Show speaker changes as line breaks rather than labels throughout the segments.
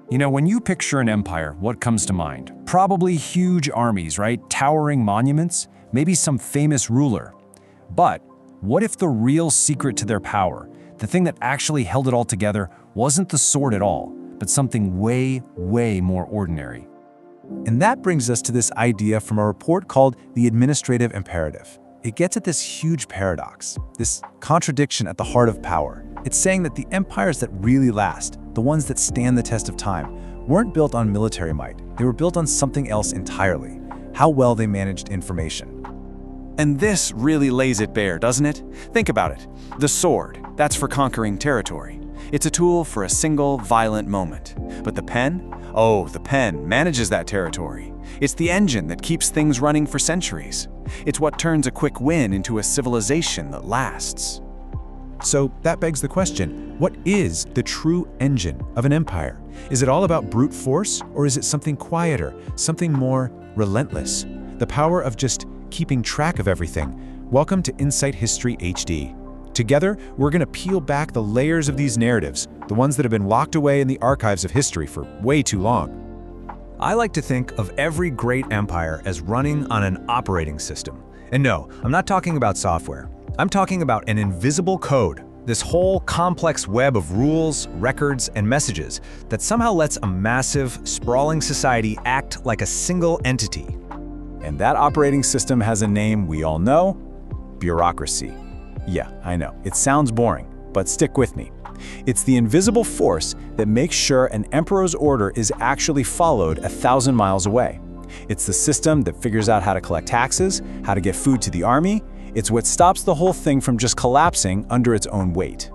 You know, when you picture an empire, what comes to mind? Probably huge armies, right? Towering monuments, maybe some famous ruler. But what if the real secret to their power, the thing that actually held it all together, wasn't the sword at all, but something way, way more ordinary?
And that brings us to this idea from a report called The Administrative Imperative. It gets at this huge paradox, this contradiction at the heart of power. It's saying that the empires that really last, the ones that stand the test of time, weren't built on military might. They were built on something else entirely: how well they managed information.
And this really lays it bare, doesn't it? Think about it. The sword, that's for conquering territory. It's a tool for a single violent moment. But the pen? Oh, the pen manages that territory. It's the engine that keeps things running for centuries. It's what turns a quick win into a civilization that lasts.
So that begs the question, what is the true engine of an empire? Is it all about brute force, or is it something quieter, something more relentless? The power of just keeping track of everything. Welcome to Insight History HD. Together, we're going to peel back the layers of these narratives, the ones that have been locked away in the archives of history for way too long. I like to think of every great empire as running on an operating system. And no, I'm not talking about software. I'm talking about an invisible code, this whole complex web of rules, records, and messages that somehow lets a massive, sprawling society act like a single entity. And that operating system has a name we all know: bureaucracy. Yeah, I know, it sounds boring, but stick with me. It's the invisible force that makes sure an emperor's order is actually followed 1,000 miles away. It's the system that figures out how to collect taxes, how to get food to the army. It's what stops the whole thing from just collapsing under its own weight.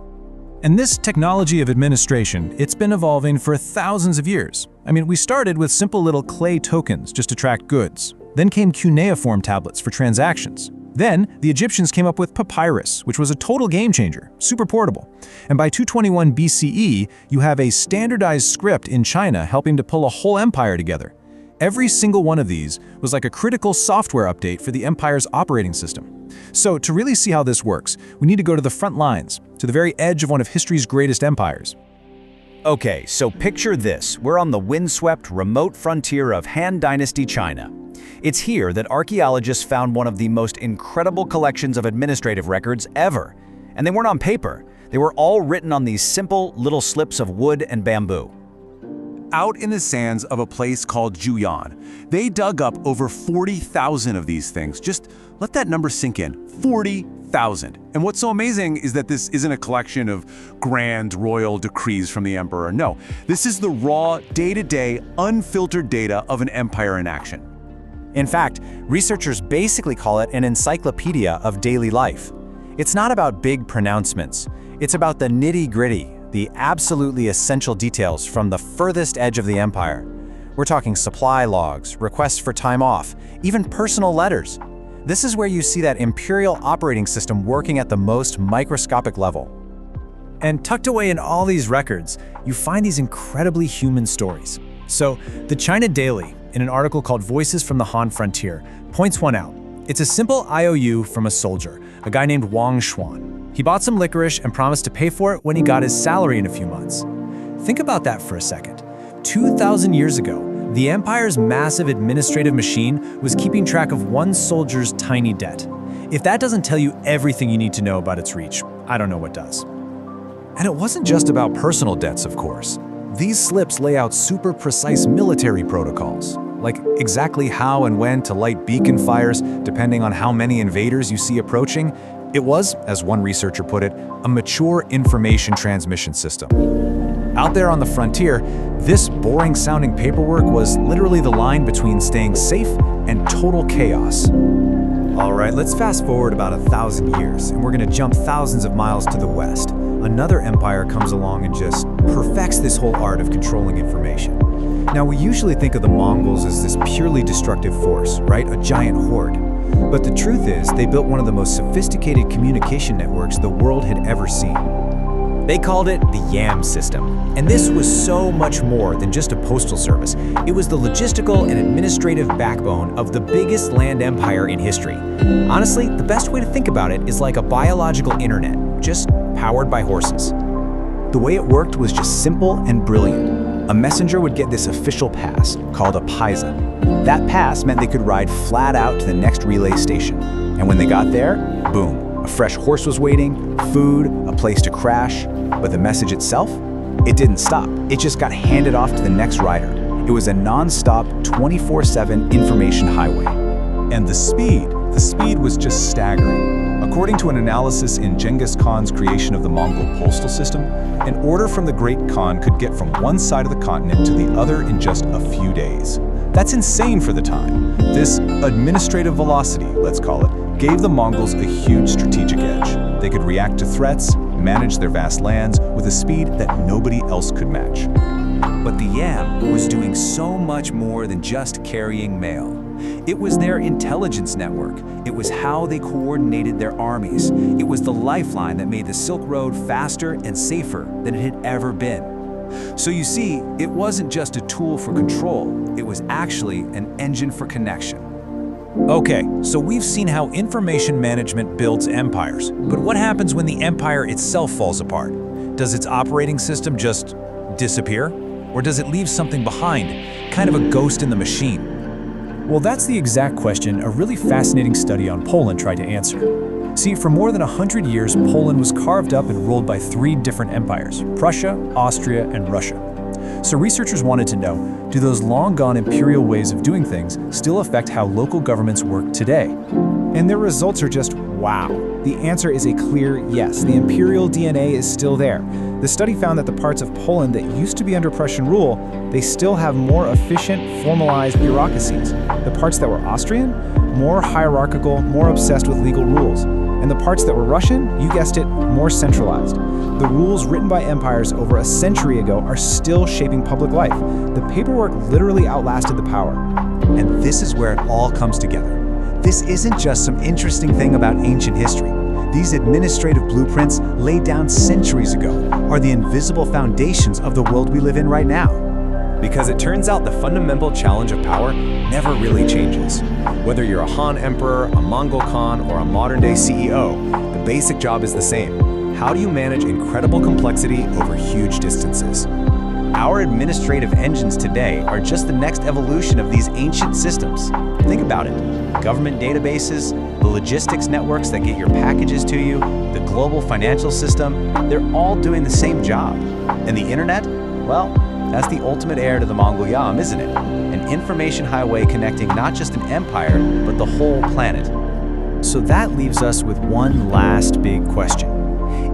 And this technology of administration, it's been evolving for thousands of years. I mean, we started with simple little clay tokens just to track goods. Then came cuneiform tablets for transactions. Then, the Egyptians came up with papyrus, which was a total game changer, super portable. And by 221 BCE, you have a standardized script in China helping to pull a whole empire together. Every single one of these was like a critical software update for the empire's operating system. So, to really see how this works, we need to go to the front lines, to the very edge of one of history's greatest empires.
Okay, so picture this. We're on the windswept, remote frontier of Han Dynasty China. It's here that archaeologists found one of the most incredible collections of administrative records ever. And they weren't on paper. They were all written on these simple little slips of wood and bamboo.
Out in the sands of a place called Juyan, they dug up over 40,000 of these things. Just let that number sink in, 40,000. And what's so amazing is that this isn't a collection of grand royal decrees from the emperor. No, this is the raw, day-to-day, unfiltered data of an empire in action.
In fact, researchers basically call it an encyclopedia of daily life. It's not about big pronouncements. It's about the nitty-gritty, the absolutely essential details from the furthest edge of the empire. We're talking supply logs, requests for time off, even personal letters. This is where you see that imperial operating system working at the most microscopic level. And tucked away in all these records, you find these incredibly human stories. So, the China Daily, in an article called Voices from the Han Frontier, points one out. It's a simple IOU from a soldier, a guy named Wang Xuan. He bought some licorice and promised to pay for it when he got his salary in a few months. Think about that for a second. 2,000 years ago, the empire's massive administrative machine was keeping track of one soldier's tiny debt. If that doesn't tell you everything you need to know about its reach, I don't know what does.
And it wasn't just about personal debts, of course. These slips lay out super precise military protocols, like exactly how and when to light beacon fires depending on how many invaders you see approaching. It was, as one researcher put it, a mature information transmission system. Out there on the frontier, this boring-sounding paperwork was literally the line between staying safe and total chaos. All right, let's fast forward about 1,000 years, and we're going to jump thousands of miles to the west. Another empire comes along and just perfects this whole art of controlling information. Now, we usually think of the Mongols as this purely destructive force, right? A giant horde. But the truth is, they built one of the most sophisticated communication networks the world had ever seen.
They called it the YAM system. And this was so much more than just a postal service. It was the logistical and administrative backbone of the biggest land empire in history. Honestly, the best way to think about it is like a biological internet, just powered by horses.
The way it worked was just simple and brilliant.
A messenger would get this official pass, called a paisa. That pass meant they could ride flat out to the next relay station. And when they got there, boom, a fresh horse was waiting, food, a place to crash. But the message itself? It didn't stop. It just got handed off to the next rider. It was a non-stop, 24/7 information highway.
And the speed was just staggering. According to an analysis in Genghis Khan's creation of the Mongol postal system, an order from the Great Khan could get from one side of the continent to the other in just a few days. That's insane for the time. This administrative velocity, let's call it, gave the Mongols a huge strategic edge. They could react to threats, manage their vast lands with a speed that nobody else could match.
But the Yam was doing so much more than just carrying mail. It was their intelligence network. It was how they coordinated their armies. It was the lifeline that made the Silk Road faster and safer than it had ever been. So you see, it wasn't just a tool for control. It was actually an engine for connection.
Okay, so we've seen how information management builds empires. But what happens when the empire itself falls apart? Does its operating system just disappear? Or does it leave something behind, kind of a ghost in the machine? Well, that's the exact question a really fascinating study on Poland tried to answer. See, for more than 100 years, Poland was carved up and ruled by 3 different empires: Prussia, Austria, and Russia. So researchers wanted to know, do those long-gone imperial ways of doing things still affect how local governments work today? And their results are just wow. The answer is a clear yes. The imperial DNA is still there. The study found that the parts of Poland that used to be under Prussian rule, they still have more efficient, formalized bureaucracies. The parts that were Austrian, more hierarchical, more obsessed with legal rules. And the parts that were Russian, you guessed it, more centralized. The rules written by empires over a century ago are still shaping public life. The paperwork literally outlasted the power.
And this is where it all comes together. This isn't just some interesting thing about ancient history. These administrative blueprints laid down centuries ago are the invisible foundations of the world we live in right now. Because it turns out the fundamental challenge of power never really changes. Whether you're a Han Emperor, a Mongol Khan, or a modern-day CEO, the basic job is the same. How do you manage incredible complexity over huge distances? Our administrative engines today are just the next evolution of these ancient systems. Think about it. Government databases, the logistics networks that get your packages to you, the global financial system, they're all doing the same job. And the internet? Well, that's the ultimate heir to the Mongol Yam, isn't it? An information highway connecting not just an empire, but the whole planet. So that leaves us with one last big question.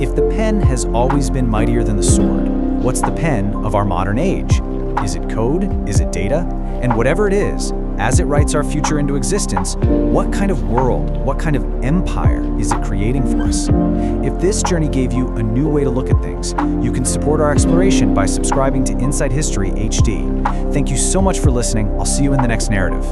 If the pen has always been mightier than the sword, what's the pen of our modern age? Is it code? Is it data? And whatever it is, as it writes our future into existence, what kind of world, what kind of empire is it creating for us? If this journey gave you a new way to look at things, you can support our exploration by subscribing to Inside History HD. Thank you so much for listening. I'll see you in the next narrative.